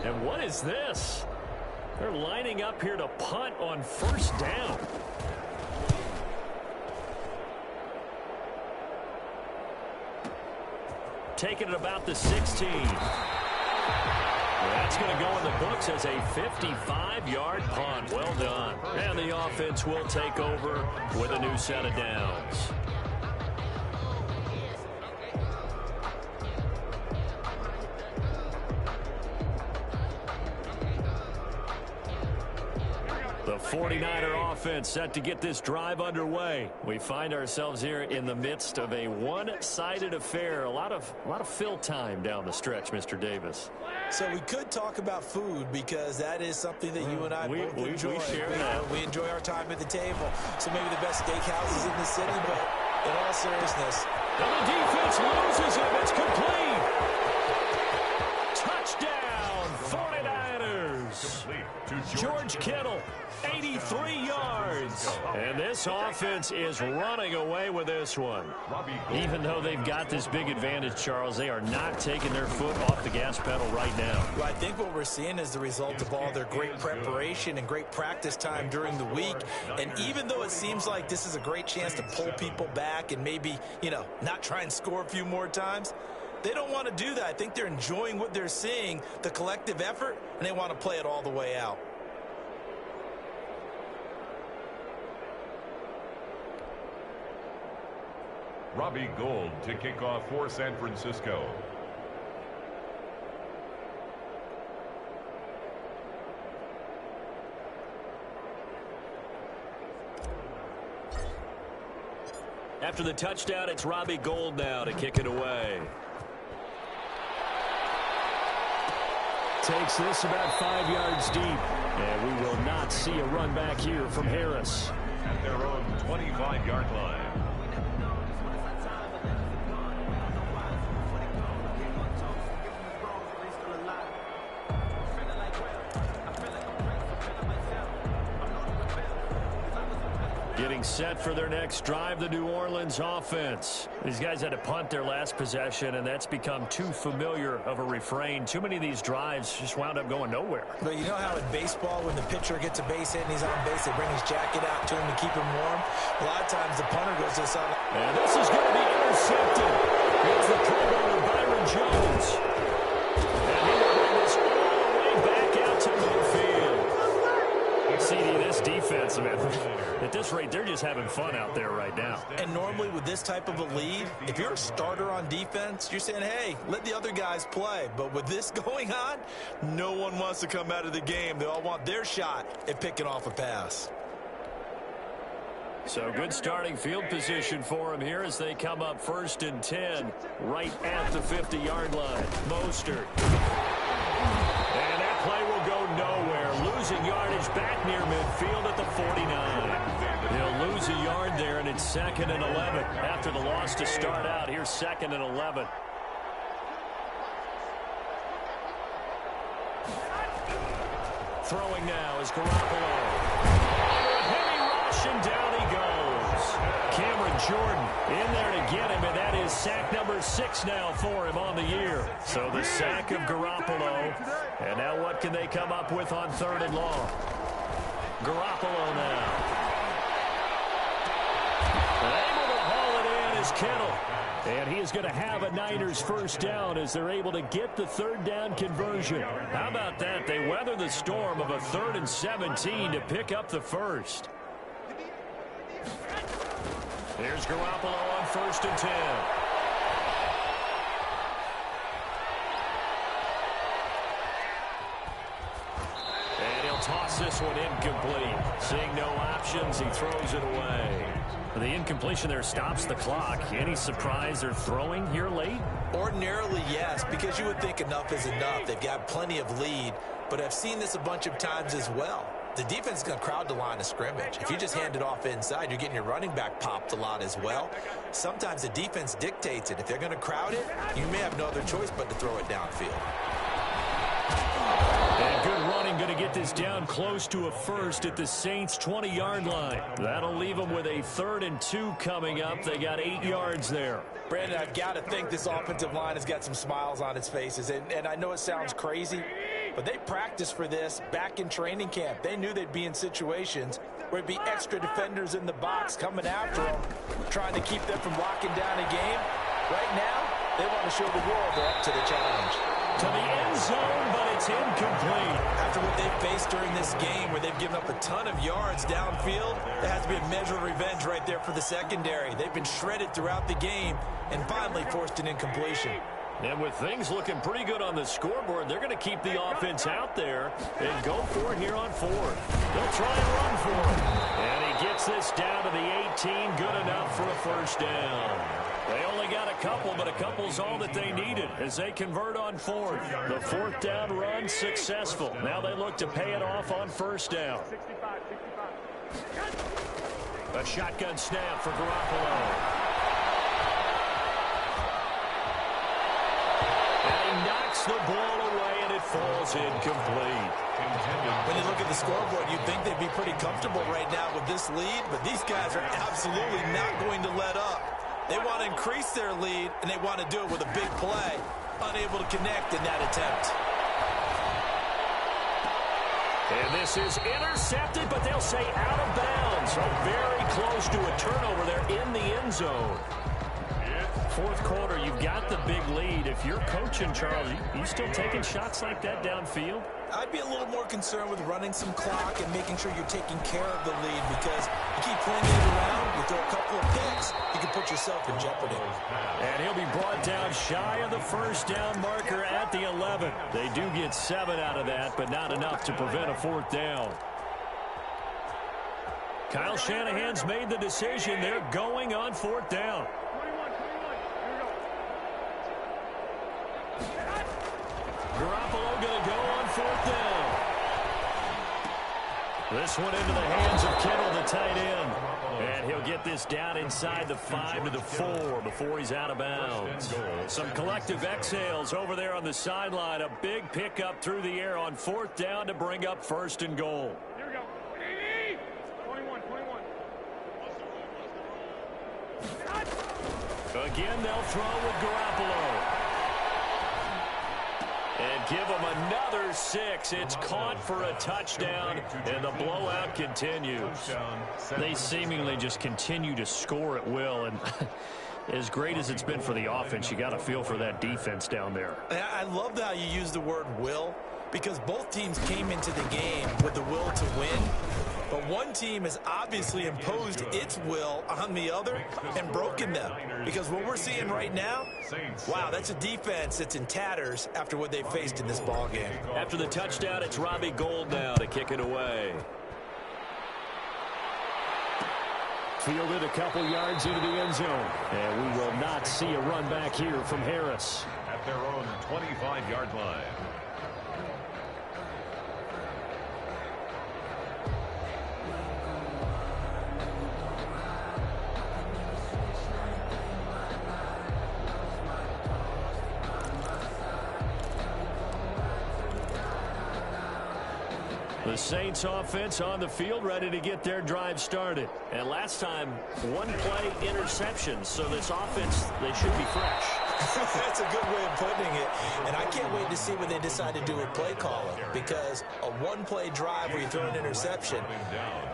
And what is this? They're lining up here to punt on first down. Taking it about the 16. That's going to go in the books as a 55-yard punt. Well done. And the offense will take over with a new set of downs. The 49er offense set to get this drive underway. We find ourselves here in the midst of a one-sided affair. A lot of fill time down the stretch, Mr. Davis. So we could talk about food because that is something that you and I both enjoy. We share that. We enjoy our time at the table. So maybe the best steakhouses in the city, but in all seriousness. And the defense loses him. It's complete. Touchdown, 49ers. George Kittle, 83 yards. And this offense is running away with this one. Even though they've got this big advantage, Charles, they are not taking their foot off the gas pedal right now. Well, I think what we're seeing is the result of all their great preparation and great practice time during the week. And even though it seems like this is a great chance to pull people back and maybe, not try and score a few more times, they don't want to do that. I think they're enjoying what they're seeing, the collective effort, and they want to play it all the way out. Robbie Gould to kick off for San Francisco. After the touchdown, it's Robbie Gould now to kick it away. Takes this about 5 yards deep. And we will not see a run back here from Harris. At their own 25-yard line. Getting set for their next drive, the New Orleans offense. These guys had to punt their last possession, and that's become too familiar of a refrain. Too many of these drives just wound up going nowhere. But you know how in baseball, when the pitcher gets a base hit and he's on base, they bring his jacket out to him to keep him warm? A lot of times the punter goes to the side. And this is going to be intercepted. It's the Pro Bowler Byron Jones. And he will bring this all the way back out to midfield. CD, this defense, man, at this rate, they're just having fun out there right now. And normally with this type of a lead, if you're a starter on defense, you're saying, hey, let the other guys play. But with this going on, no one wants to come out of the game. They all want their shot at picking off a pass. So good starting field position for them here as they come up 1st and 10 right at the 50-yard line. Mostert. And that play will go nowhere. Losing yardage back near midfield at the 49. They'll lose a yard there, and it's 2nd and 11 after the loss to start out. Here's 2nd and 11. Throwing now is Garoppolo. Heavy rush, and down he goes. Cameron Jordan in there to get him, and that is sack number 6 now for him on the year. So the sack of Garoppolo. And now what can they come up with on 3rd and long? Garoppolo now. And able to haul it in is Kittle. And he is going to have a Niners first down as they're able to get the 3rd down conversion. How about that? They weather the storm of a 3rd and 17 to pick up the first. Here's Garoppolo on 1st and 10. Toss this one incomplete. Seeing no options, he throws it away. The incompletion there stops the clock. Any surprise they're throwing here late? Ordinarily, yes, because you would think enough is enough. They've got plenty of lead, but I've seen this a bunch of times as well. The defense is going to crowd the line of scrimmage. If you just hand it off inside, you're getting your running back popped a lot as well. Sometimes the defense dictates it. If they're going to crowd it, you may have no other choice but to throw it downfield. And good running, going to get this down close to a first at the Saints' 20-yard line. That'll leave them with a 3rd and 2 coming up. They got 8 yards there. Brandon, I've got to think this offensive line has got some smiles on its faces. And I know it sounds crazy, but they practiced for this back in training camp. They knew they'd be in situations where it'd be extra defenders in the box coming after them, trying to keep them from locking down a game. Right now, they want to show the world they're up to the challenge. To the end zone, but it's incomplete. After what they've faced during this game where they've given up a ton of yards downfield, there has to be a measure of revenge right there for the secondary. They've been shredded throughout the game and finally forced an incompletion. And with things looking pretty good on the scoreboard, they're going to keep the offense out there and go for it here on 4th. They'll try and run for it. And he gets this down to the 18, good enough for a first down. They only got a couple, but a couple's all that they needed as they convert on 4th. The 4th down run successful. Now they look to pay it off on 1st down. A shotgun snap for Garoppolo. And he knocks the ball away, and it falls incomplete. When you look at the scoreboard, you'd think they'd be pretty comfortable right now with this lead, but these guys are absolutely not going to let up. They want to increase their lead, and they want to do it with a big play. Unable to connect in that attempt. And this is intercepted, but they'll say out of bounds. So very close to a turnover there in the end zone. Fourth quarter, you've got the big lead. If you're coaching, Charles, you still taking shots like that downfield? I'd be a little more concerned with running some clock and making sure you're taking care of the lead, because you keep playing it around, you throw a couple of picks, you can put yourself in jeopardy. And he'll be brought down shy of the first down marker at the 11. They do get 7 out of that, but not enough to prevent a fourth down. Kyle Shanahan's made the decision. They're going on fourth down. 21. Here we go. Garoppolo going to go on fourth down. This one into the hands of Kittle, the tight end. And he'll get this down inside the 5 to the 4 before he's out of bounds. Some collective exhales over there on the sideline. A big pickup through the air on fourth down to bring up first and goal. Here we go. 21. Again, they'll throw with Garoppolo. And give him another 6. It's caught for a touchdown, and the blowout continues. They seemingly just continue to score at will, and as great as it's been for the offense, you got to feel for that defense down there. I love how you use the word will, because both teams came into the game with the will to win. But one team has obviously imposed its will on the other and broken them. Because what we're seeing right now, wow, that's a defense that's in tatters after what they faced in this ballgame. After the touchdown, it's Robbie Gould now to kick it away. Fielded a couple yards into the end zone. And we will not see a run back here from Harris. At their own 25-yard line. The Saints offense on the field, ready to get their drive started. And last time, one play interception. So this offense, they should be fresh. That's a good way of putting it. And I can't wait to see what they decide to do with play calling, because a one-play drive where you throw an interception,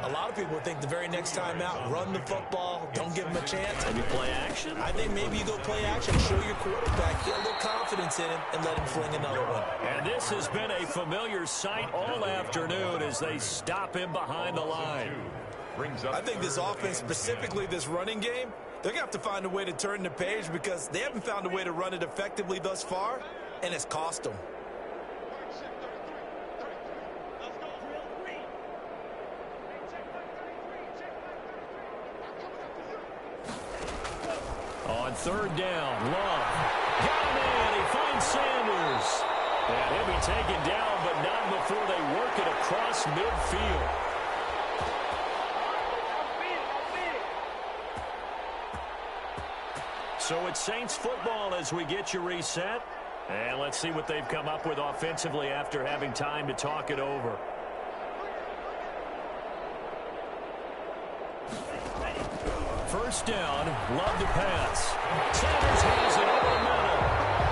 a lot of people think the very next time out, run the football, don't give them a chance. Maybe play action? I think maybe you go play action, show your quarterback, get a little confidence in him, and let him fling another one. And this has been a familiar sight all afternoon as they stop him behind the line. I think this offense, specifically this running game, they're going to have to find a way to turn the page, because they haven't found a way to run it effectively thus far, and it's cost them. On third down, Love. Got him in. He finds Sanders. And he'll be taken down, but not before they work it across midfield. So it's Saints football as we get you reset. And let's see what they've come up with offensively after having time to talk it over. First down, Love to pass. Sanders has it over the middle.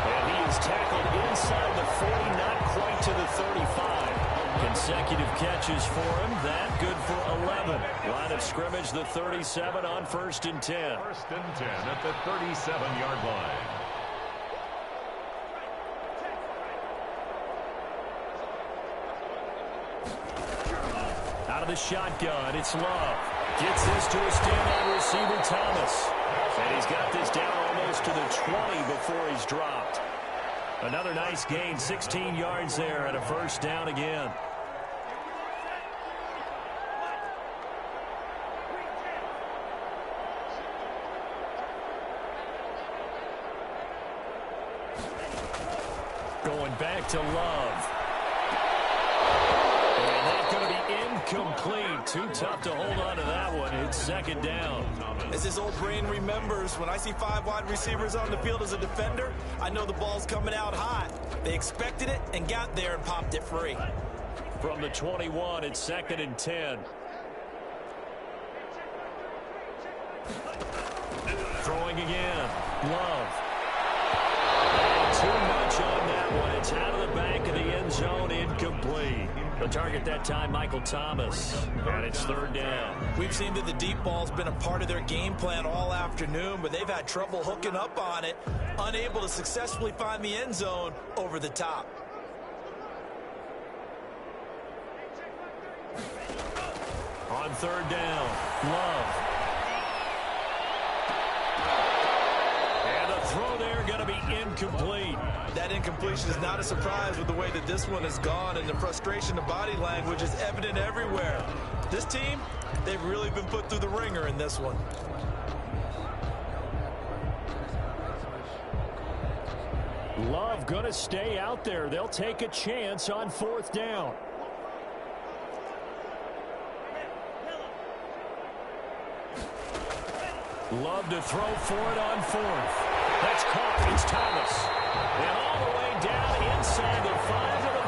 And he is tackled inside the 40, not quite to the 35. Consecutive catches for him. That good for 11. Line of scrimmage, the 37 on 1st and 10. 1st and 10 at the 37-yard line. Out of the shotgun, it's Love. Gets this to a standout receiver, Thomas. And he's got this down almost to the 20 before he's dropped. Another nice gain, 16 yards there, and a first down again. Going back to Love. And that's going to be Incomplete. Too tough to hold on to that one. It's second down. As his old brain remembers, when I see 5 wide receivers on the field as a defender, I know the ball's coming out hot. They expected it and got there and popped it free. From the 21, it's second and 10. Throwing again. Love. And too much on that one. It's out of the back of the end zone. Incomplete. The target that time, Michael Thomas. And it's third down. We've seen that the deep ball's been a part of their game plan all afternoon, but they've had trouble hooking up on it, unable to successfully find the end zone over the top. On third down, Love. And the throw there going to be incomplete. That incompletion is not a surprise with the way that this one has gone, and the frustration of body language is evident everywhere. This team, they've really been put through the ringer in this one. Love going to stay out there. They'll take a chance on fourth down. Love to throw for it on fourth. That's caught. It's Thomas. And all the way down inside the 5 to the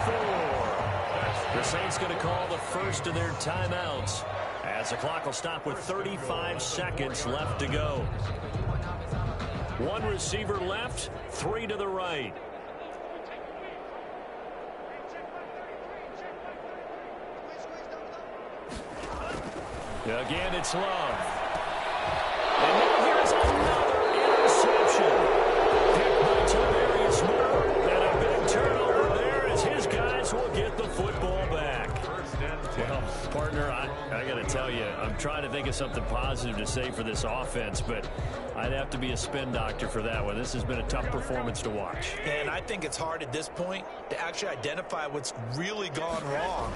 4. The Saints going to call the first of their timeouts as the clock will stop with 35 seconds left to go. One receiver left, 3 to the right. Again, it's Love. And now here's another interception. Picked by Tavarius Moore. And a big turnover there as his guys will get the football back. Well, partner, I got to tell you, I'm trying to think of something positive to say for this offense, but I'd have to be a spin doctor for that one. This has been a tough performance to watch. And I think it's hard at this point to actually identify what's really gone wrong.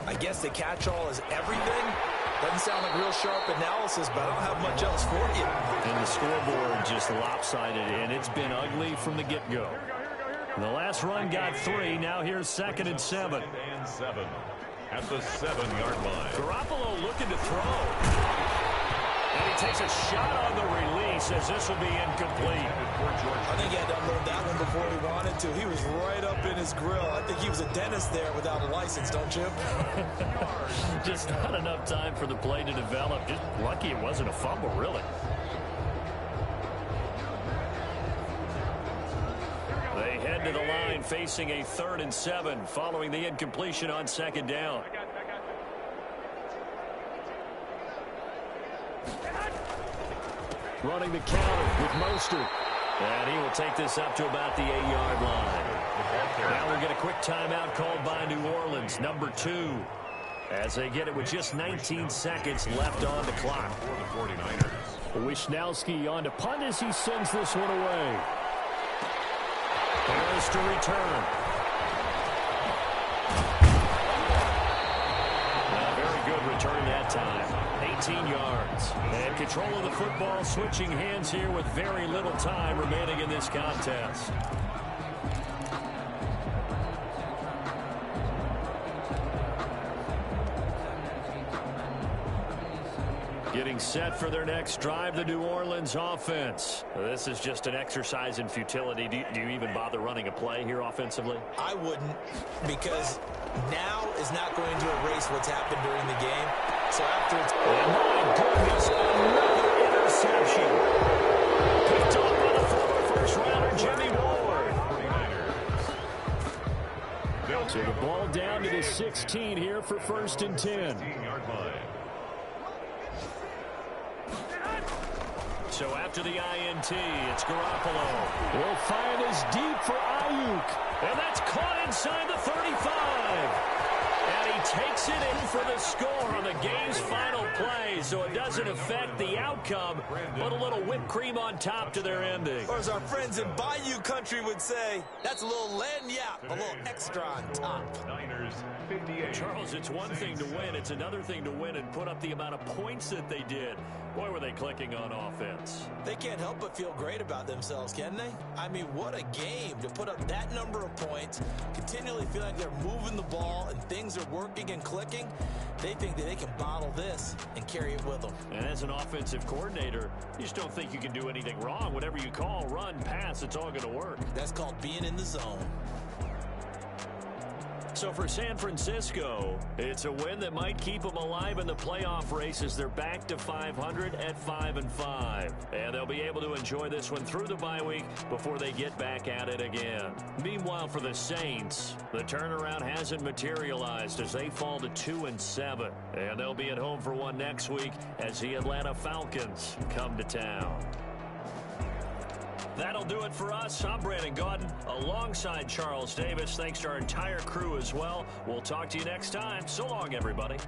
I guess the catch-all is everything. Doesn't sound like real sharp analysis, but I don't have much else for you. And the scoreboard just lopsided, and it's been ugly from the get-go. The last run got 3. Now here's second and 7. And 7 at the 7-yard line. Garoppolo looking to throw. And he takes a shot on the release as this will be incomplete. I think he had to unload that one before he wanted to. He was right up in his grill. I think he was a dentist there without a license, don't you? Just not enough time for the play to develop. Just lucky it wasn't a fumble, really. They head to the line facing a 3rd and 7 following the incompletion on second down. Running the counter with Mostert. And he will take this up to about the 8-yard line. Now we'll get a quick timeout called by New Orleans, number 2. As they get it with just 19 seconds left on the clock. For the 49ers. Wisnowski on to punt as he sends this one away. Harris to return. Very good return that time. 18 yards. And control of the football switching hands here with very little time remaining in this contest. Getting set for their next drive, the New Orleans offense. This is just an exercise in futility. Do you even bother running a play here offensively? I wouldn't, because now is not going to erase what's happened during the game. So after it's... Oh, my goodness, another interception. Picked off by the former first-rounder, Jimmy Ward. So the ball down to the 16 here for 1st and 10. 16-yard line. So after the INT, it's Garoppolo. Will find is deep for Ayuk. And that's caught inside the 35. And he takes it in for the score on the game's final play. So it doesn't affect the outcome, but a little whipped cream on top to their ending. Or as our friends in Bayou country would say, that's a little lagniappe, a little extra on top. Niners 58. Charles, it's one thing to win. It's another thing to win and put up the amount of points that they did. Boy, were they clicking on offense. They can't help but feel great about themselves, can they? I mean, what a game to put up that number of points, continually feel like they're moving the ball and things are working working and clicking, they think that they can bottle this and carry it with them. And as an offensive coordinator, you just don't think you can do anything wrong. Whatever you call, run, pass, it's all going to work. That's called being in the zone. So for San Francisco, it's a win that might keep them alive in the playoff race as they're back to 500 at 5-5. And they'll be able to enjoy this one through the bye week before they get back at it again. Meanwhile, for the Saints, the turnaround hasn't materialized as they fall to 2-7. And they'll be at home for one next week as the Atlanta Falcons come to town. That'll do it for us. I'm Brandon Gaudin alongside Charles Davis. Thanks to our entire crew as well. We'll talk to you next time. So long, everybody.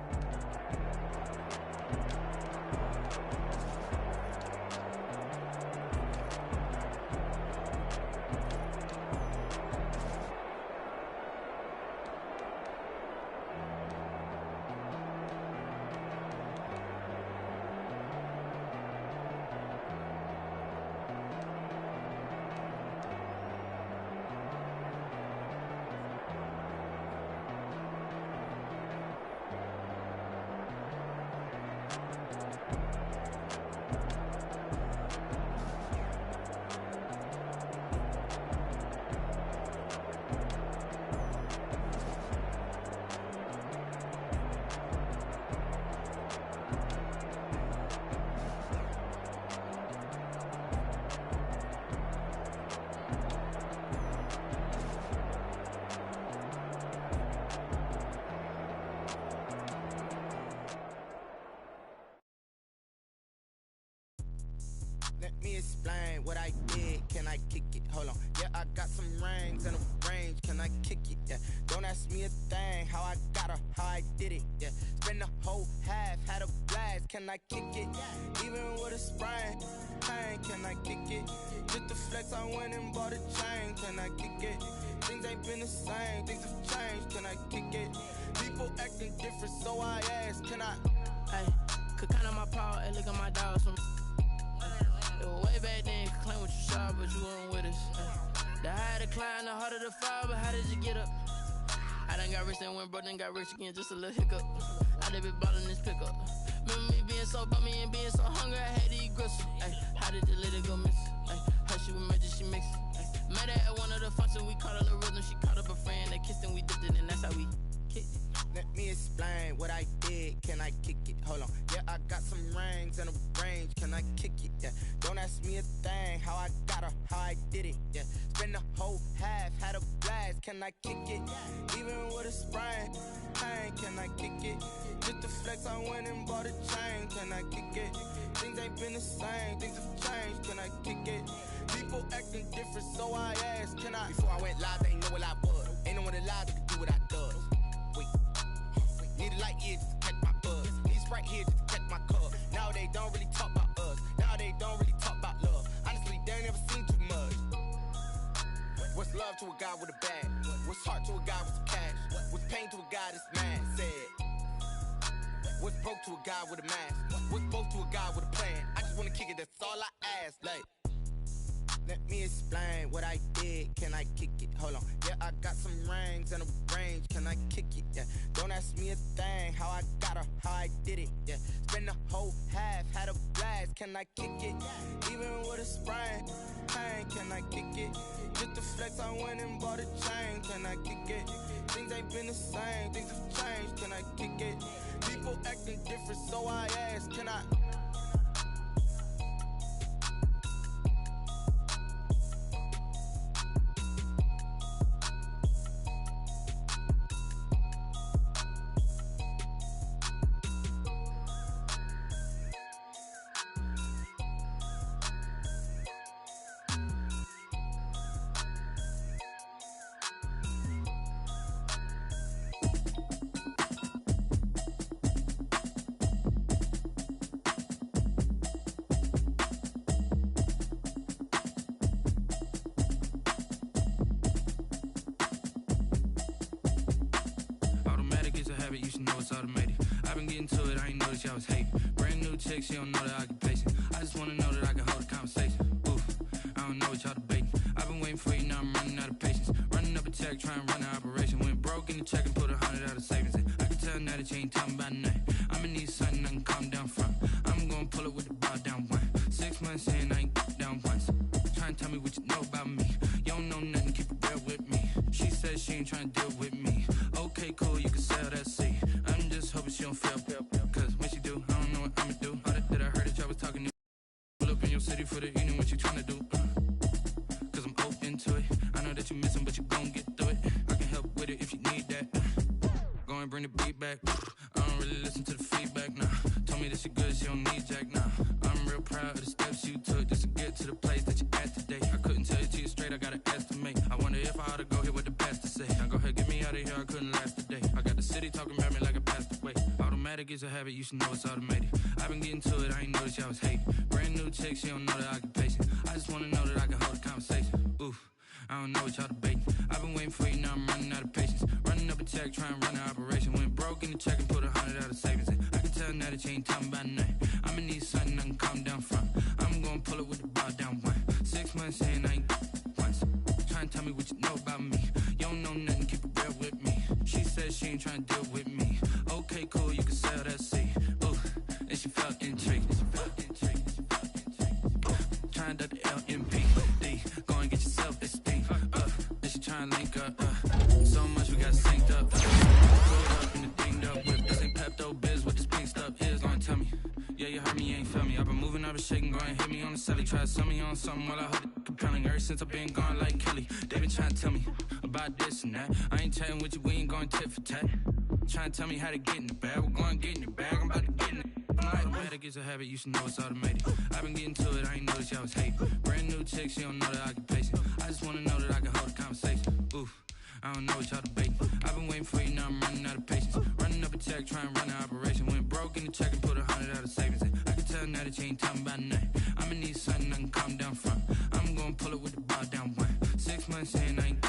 Let me explain what I did. Can I kick it? Hold on. Yeah, I got some rings and a range. Can I kick it? Yeah. Don't ask me a thing. How I got her, how I did it. Yeah. Spend the whole half, had a blast. Can I kick it? Even with a sprain. Pain, can I kick it? Just the flex, I went and bought a chain. Can I kick it? Things ain't been the same. Things have changed. Can I kick it? People acting different, so I ask. Can I? Hey, could count on my power and look at my dogs from. It was way back then, could claim what you saw, but you weren't with us. The higher the climb, the harder the fall, but how did you get up? I done got rich and went broke, then got rich again, just a little hiccup. I done been ballin' this pickup. Remember me being so bummy and being so hungry, I had to eat gristle. Ay, how did the little go miss? Ay, her she was magic, she mixed. Met her at one of the functions, we caught a little rhythm, she caught up a friend, they kissed and we dipped it, and that's how we kicked it. Let me explain what I did. Can I kick it? Hold on. Yeah, I got some rings and a range. Can I kick it? Yeah. Don't ask me a thing. How I got her, how I did it. Yeah. Spend the whole half, had a blast. Can I kick it? Even with a sprain. Pain, can I kick it? Just the flex, I went and bought a chain. Can I kick it? Things ain't been the same. Things have changed. Can I kick it? People acting different, so I asked. Can I? Before I went live, they ain't know what I was. Ain't no one alive that could do what I does. Need a light here just to catch my buzz. Need Sprite here just to catch my cup. Now they don't really talk about us. Now they don't really talk about love. Honestly, they ain't never seen too much. What's love to a guy with a bag? What's heart to a guy with some cash? What's pain to a guy that's mad? Said. What's broke to a guy with a mask? What's both to a guy with a plan? I just wanna kick it, that's all I ask. Like, let me explain what I did. Can I kick it? Hold on. Yeah, I got some rings and a range. Can I kick it? Yeah. Don't ask me a thing. How I got her, how I did it. Yeah. Spend the whole half, had a blast. Can I kick it? Even with a sprain. Pain, can I kick it? Just the flex, I went and bought a chain. Can I kick it? Things ain't been the same. Things have changed. Can I kick it? People acting different, so I ask. Can I? You should know it's automated. I've been getting to it, I ain't noticed y'all was hating. Brand new chick, she don't know the occupation. I just wanna know that I can hold a conversation. Oof, I don't know what y'all debating. I've been waiting for you, now I'm running out of patience. Running up a check, trying to run an operation. Went broke in the check and put 100 out of savings in. I can tell you ain't talking about nothing. I'ma need something I can calm down from. I'm gonna pull it with the bar down one. 6 months in, I ain't down once. Trying to tell me what you know about me. You don't know nothing, keep it real with me. She said she ain't trying to deal with me. Okay, cool, you can sell that seat. I'm just hoping she don't fail. Cause when she do, I don't know what I'ma do. All that I heard that y'all was talking to. Pull up in your city for the evening, what you trying to do? Cause I'm open to it. I know that you missing, but you gon' get through it. I can help with it if you need that. Go and bring the beat back. I don't really listen to the feedback, nah. Told me that she good, she don't need jack, nah. I'm real proud of the steps you took just to get to the place that you're at today. I couldn't tell it to you straight, I gotta estimate. I wonder if I ought to go here with the pastor say. Now go ahead, get me out of here, I couldn't last a day. I got the city talking about me like I passed away. Automatic is a habit, you should know it's automated. I've been getting to it, I ain't noticed y'all was hating. Brand new chick, she don't know the occupation. I just wanna know that I can hold a conversation. Oof, I don't know what y'all debating. I've been waiting for you, now I'm running out of patience. Running up a check, trying to run an operation. Went broke in the check and put 100 out of savings in. I can tell now that you ain't talking about nothing. I'ma need something I can calm down from. I'm gonna pull it with the bar down one. 6 months in, I ain't once. Trying to tell me what you know about me. You don't know nothing, keep it real with me. She said she ain't trying to deal with me. Okay, cool, you can sell that seat. Ooh, and she felt intrigued. Trying to the LMPD. Go and get yourself esteem. And she trying to link up. So much we got synced up. Pull it up in the dinged up whip. This ain't Pepto Biz, what this pink stuff is. Go and tell me. Yeah, you heard me, you ain't feel me. I've been moving, I've been shaking. Go and hit me on the celly. Try to sell me on something while I hold it compelling. Ever since I've been gone like Kelly. They been trying to tell me about this and that. I ain't chatting with you, we ain't going tit for tat. Trying to tell me how to get in the bag. We're going to get in the bag, I'm about to get in it. Automatic is a habit, you should know it's automated. I've been getting to it, I ain't noticed y'all was hating. Brand new chick, she don't know the occupation. I just wanna know that I can hold a conversation. Oof, I don't know what y'all debating. I've been waiting for you, now I'm running out of patience. Running up a check, trying to run an operation. Went broke in the check and put 100 out of savings in. I can tell now that you ain't talking about nothing. I'ma need something I can calm down from. I'm gonna pull it with the bar down one. 6 months in, I ain't